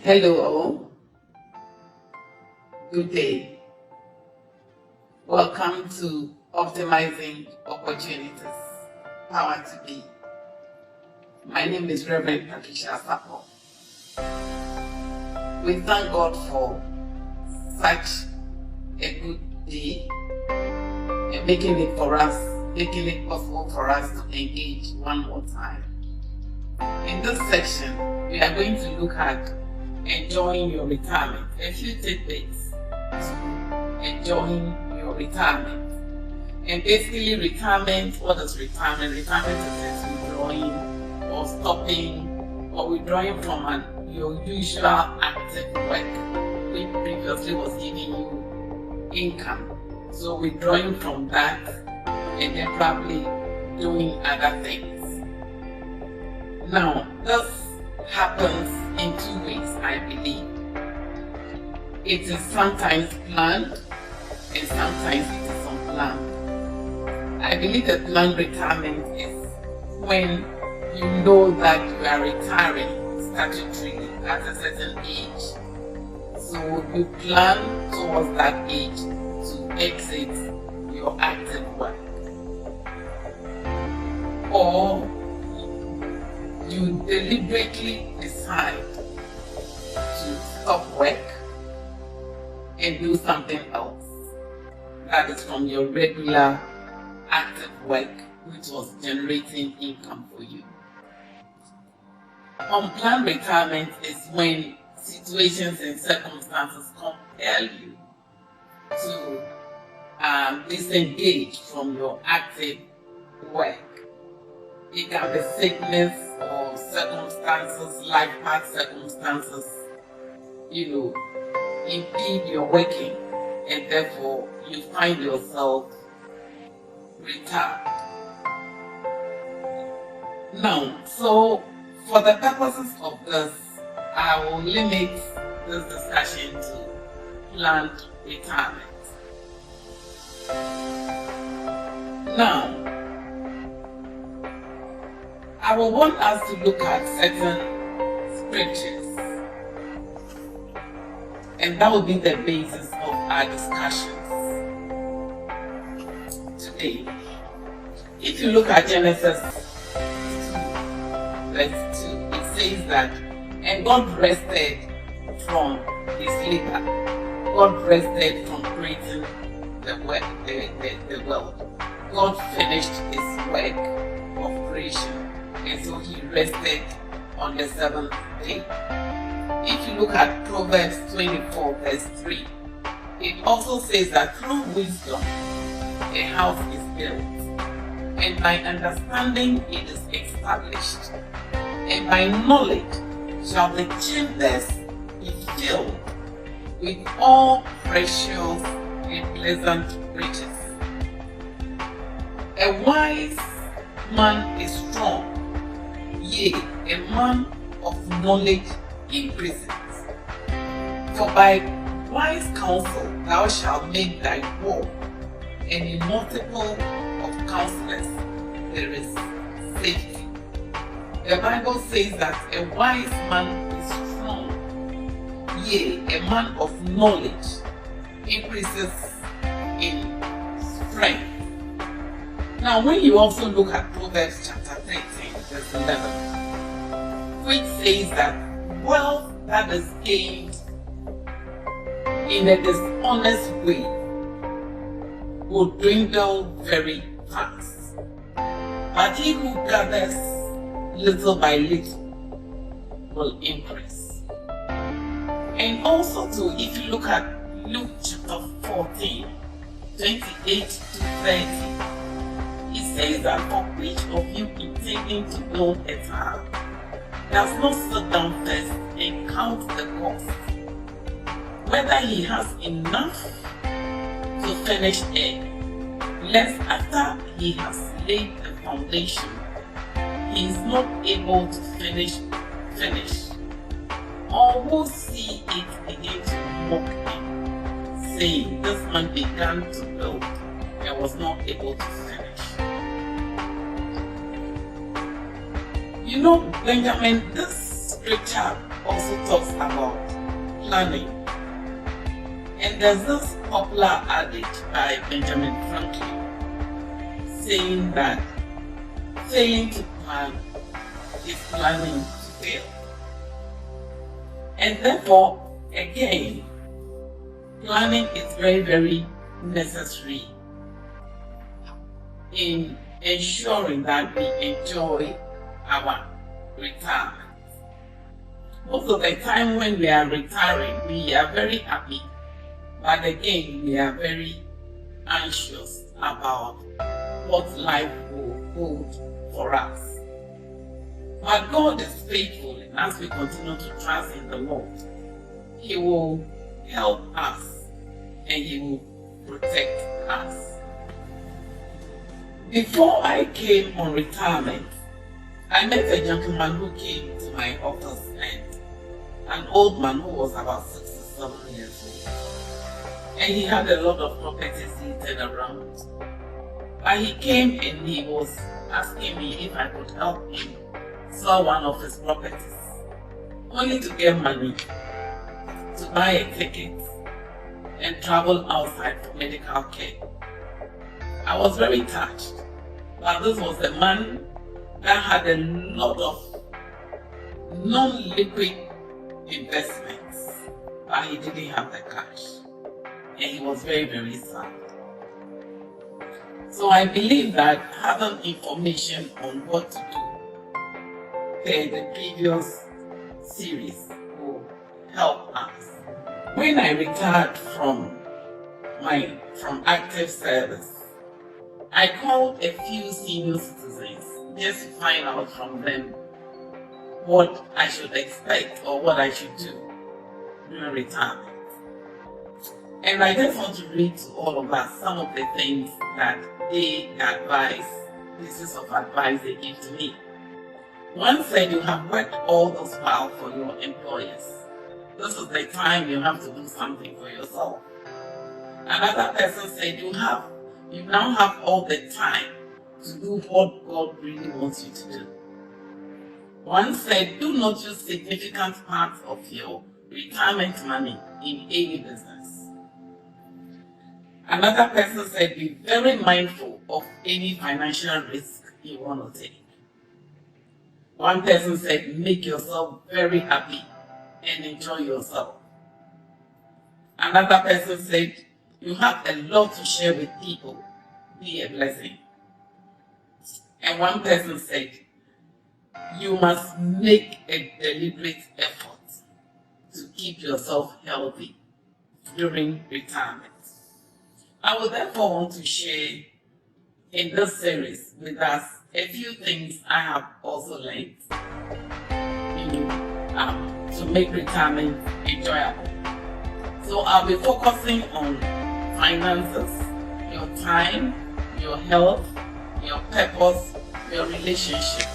Hello, all. Good day. Welcome to Optimizing Opportunities, Power to Be. My name is Reverend Patricia Sapo. We thank God for such a good day and making it possible for us to engage one more time. In this section, we are going to look at enjoying your retirement. A few tidbits to enjoying your retirement. And basically retirement, what is retirement? Retirement is just withdrawing or stopping or withdrawing from your usual active work, which previously was giving you income. So withdrawing from that and then probably doing other things. Now, this happens in two ways, I believe. It is sometimes planned and sometimes it is unplanned. I believe that planned retirement is when you know that you are retiring statutorily at a certain age. So you plan towards that age to exit your active work. Or you deliberately decide to stop work and do something else that is from your regular active work, which was generating income for you. Unplanned retirement is when situations and circumstances compel you to disengage from your active work. It can be sickness or circumstances, life path circumstances, impede your working, and therefore you find yourself retired. Now, so for the purposes of this, I will limit this discussion to planned retirement. Now, I will want us to look at certain scriptures, and that will be the basis of our discussions today. If you look at Genesis 2, verse 2, it says that, and God rested from his labor. God rested from creating the world. God finished his work of creation. And so he rested on the seventh day. If you look at Proverbs 24 verse 3, it also says that through wisdom a house is built, and by understanding it is established, and by knowledge shall the chambers be filled with all precious and pleasant riches. A wise man is strong. Yea, a man of knowledge increases. For by wise counsel thou shalt make thy war, and in multiple of counselors there is safety. The Bible says that a wise man is strong. Yea, a man of knowledge increases in strength. Now, when you also look at Proverbs chapter 13, verse 11, which says that wealth that is gained in a dishonest way will dwindle very fast, but he who gathers little by little will increase. And also too, if you look at Luke chapter 14, 28 to 30, it says that for which of you intending to build a tower does not sit down first and count the cost, whether he has enough to finish it, lest after he has laid the foundation, he is not able to finish, or will see it begin to mock him, saying, this man began to build and was not able to finish. Benjamin, this scripture also talks about planning. And there's this popular adage by Benjamin Franklin saying that failing to plan is planning to fail. And therefore, again, planning is very, very necessary in ensuring that we enjoy our retirement. Most of the time when we are retiring, we are very happy, but again, we are very anxious about what life will hold for us. But God is faithful, and as we continue to trust in the Lord, He will help us and He will protect us. Before I came on retirement, I met a gentleman who came to my office, and an old man who was about 67 years old. And he had a lot of properties littered around. But he came and he was asking me if I could help him sell one of his properties, only to get money to buy a ticket and travel outside for medical care. I was very touched, but this was a man that had a lot of non-liquid investments, but he didn't have the cash, and he was very, very sad. So I believe that having information on what to do per the previous series will help us. When I retired from active service, I called a few senior citizens just to find out from them what I should expect or what I should do during retirement. And I just want to read to all of us some of the things that they advise, pieces of advice they give to me. One said, you have worked all this while for your employers. This is the time you have to do something for yourself. Another person said, you now have all the time to do what God really wants you to do. One said, do not use significant parts of your retirement money in any business. Another person said, be very mindful of any financial risk you want to take. One person said, make yourself very happy and enjoy yourself. Another person said, you have a lot to share with people. Be a blessing. And one person said, you must make a deliberate effort to keep yourself healthy during retirement. I would therefore want to share in this series with us a few things I have also learned, to make retirement enjoyable. So I'll be focusing on finances, your time, your health, your purpose, your relationship,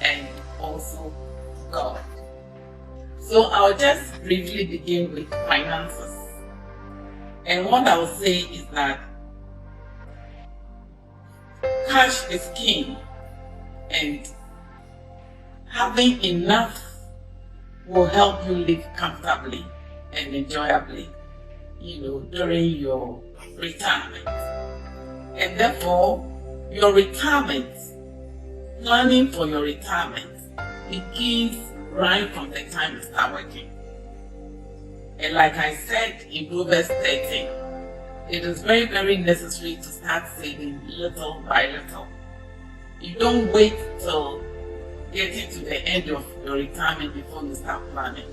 and also God. So I'll just briefly begin with finances. And what I'll say is that cash is king, and having enough will help you live comfortably and enjoyably, during your retirement. And therefore, your retirement, planning for your retirement, begins right from the time you start working. And like I said in Proverbs 13, it is very, very necessary to start saving little by little. You don't wait till getting to the end of your retirement before you start planning.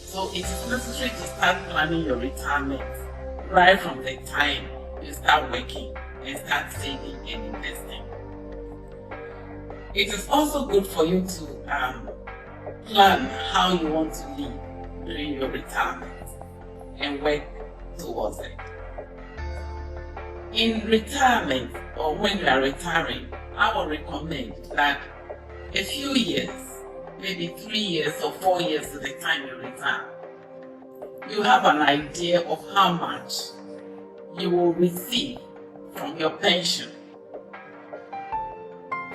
So it is necessary to start planning your retirement right from the time you start working and start saving and investing. It is also good for you to plan how you want to live during your retirement and work towards it. In retirement, or when you are retiring, I would recommend that a few years, maybe 3 years or 4 years to the time you retire, you have an idea of how much you will receive from your pension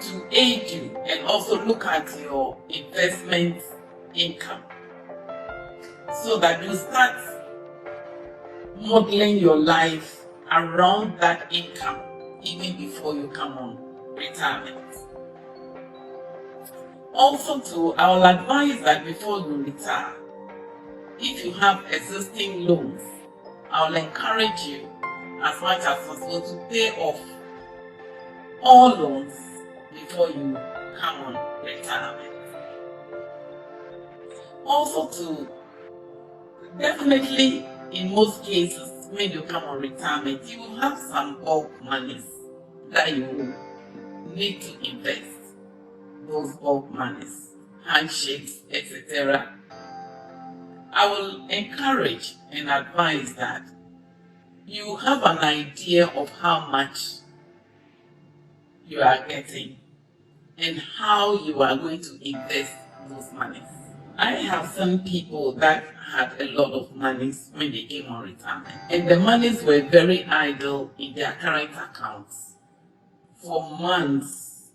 to aid you, and also look at your investment income so that you start modeling your life around that income even before you come on retirement. Also too, I will advise that before you retire, if you have existing loans, I will encourage you as much as possible to pay off all loans before you come on retirement. Also too, definitely in most cases when you come on retirement, you will have some bulk monies that you will need to invest. Those bulk monies, handshakes, etc. I will encourage and advise that you have an idea of how much you are getting and how you are going to invest those monies. I have seen people that had a lot of monies when they came on retirement, and the monies were very idle in their current accounts for months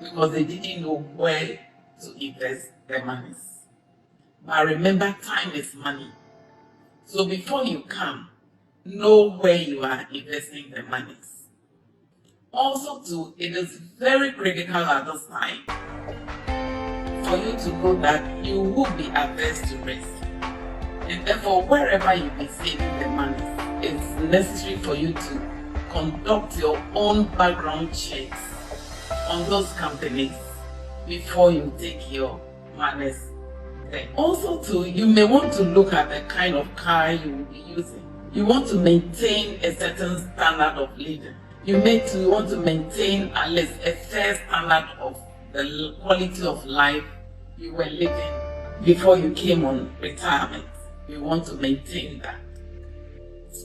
because they didn't know where to invest their monies. But remember, time is money. So before you come, know where you are investing the monies. Also too, it is very critical at this time for you to know that you will be averse to risk. And therefore, wherever you be saving the money, it's necessary for you to conduct your own background checks on those companies before you take your monies there. Also too, you may want to look at the kind of car you will be using. You want to maintain a certain standard of living. You may want to maintain at least a fair standard of the quality of life you were living before you came on retirement. You want to maintain that.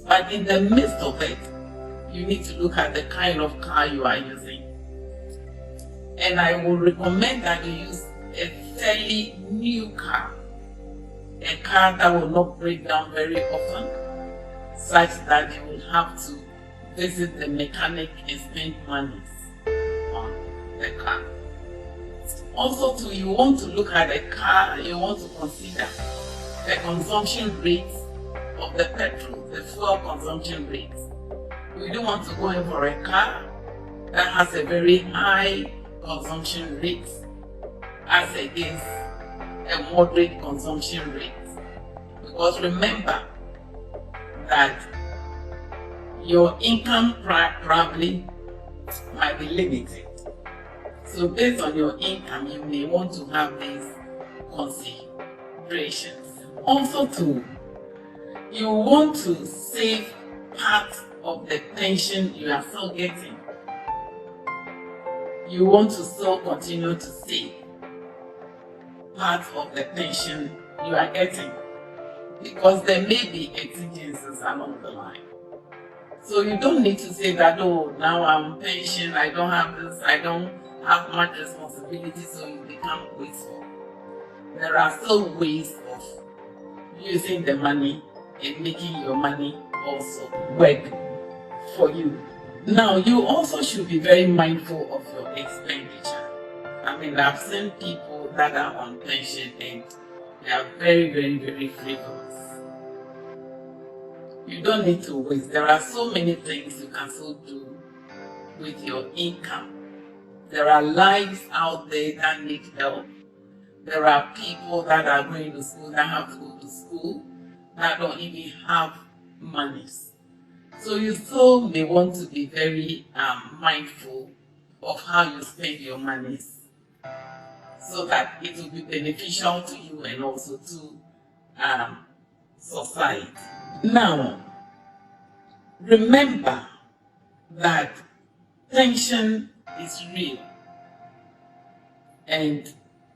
But in the midst of it, you need to look at the kind of car you are using. And I will recommend that you use a fairly new car, a car that will not break down very often, such that you will have to visit the mechanic and spend money on the car. Also too, you want to look at the car, you want to consider the consumption rates of the petrol, the fuel consumption rates. We don't want to go in for a car that has a very high consumption rate as against a moderate consumption rate. Because remember that your income probably might be limited. So based on your income, you may want to have these considerations. Also too, you want to save part of the pension you are still getting. You want to still continue to save part of the pension you are getting, because there may be exigencies along the line. So you don't need to say that, oh, now I'm pension, I don't have this, I don't have much responsibility, so you become wasteful. There are still ways of using the money and making your money also work for you. Now, you also should be very mindful of your expenditure. I mean, I've seen people that are on pension and they are very, very, very frivolous. You don't need to waste. There are so many things you can still do with your income. There are lives out there that need help. There are people that are going to school, that have to go to school, that don't even have monies. So you still may want to be very mindful of how you spend your monies, so that it will be beneficial to you and also to society. Now, remember that pension is real and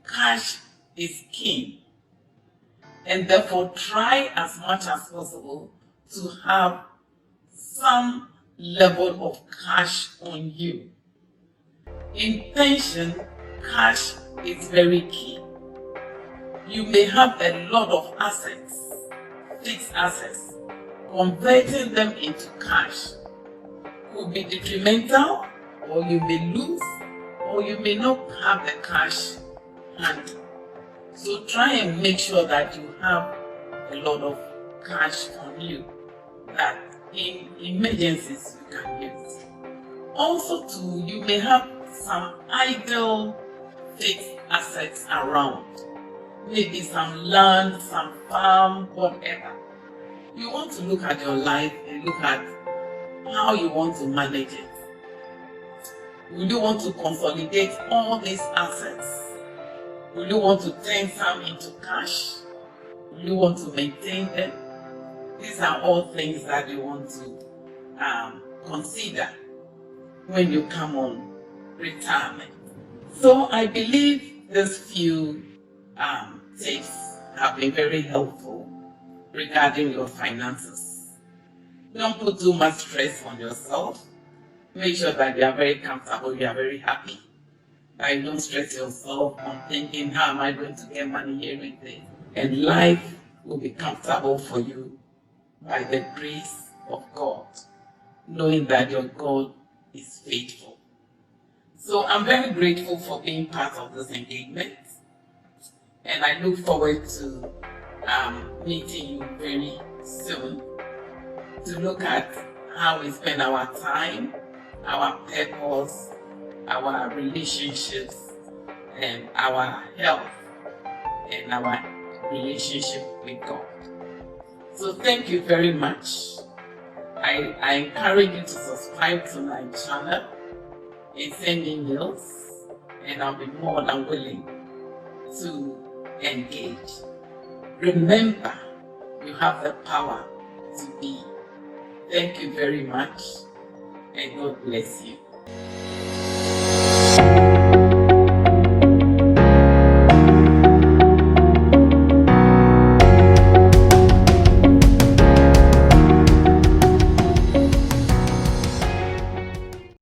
cash is king, and therefore try as much as possible to have some level of cash on you. In pension, cash is very key. You may have a lot of assets, fixed assets. Converting them into cash could be detrimental, or you may lose, or you may not have the cash handy. So try and make sure that you have a lot of cash on you that in emergencies you can use. Also too, you may have some idle fixed assets around. Maybe some land, some farm, whatever. You want to look at your life and look at how you want to manage it. Will you want to consolidate all these assets? Will you want to turn some into cash? Will you want to maintain them? These are all things that you want to consider when you come on retirement. So I believe these few tips have been very helpful regarding your finances. Don't put too much stress on yourself. Make sure that you are very comfortable, you are very happy. You don't stress yourself on thinking, how am I going to get money here and there? And life will be comfortable for you by the grace of God, knowing that your God is faithful. So I'm very grateful for being part of this engagement, and I look forward to meeting you very soon to look at how we spend our time, our purpose, our relationships, and our health, and our relationship with God. So thank you very much. I encourage you to subscribe to my channel and send emails, and I'll be more than willing to engage. Remember, you have the power to be. Thank you very much, and God bless you.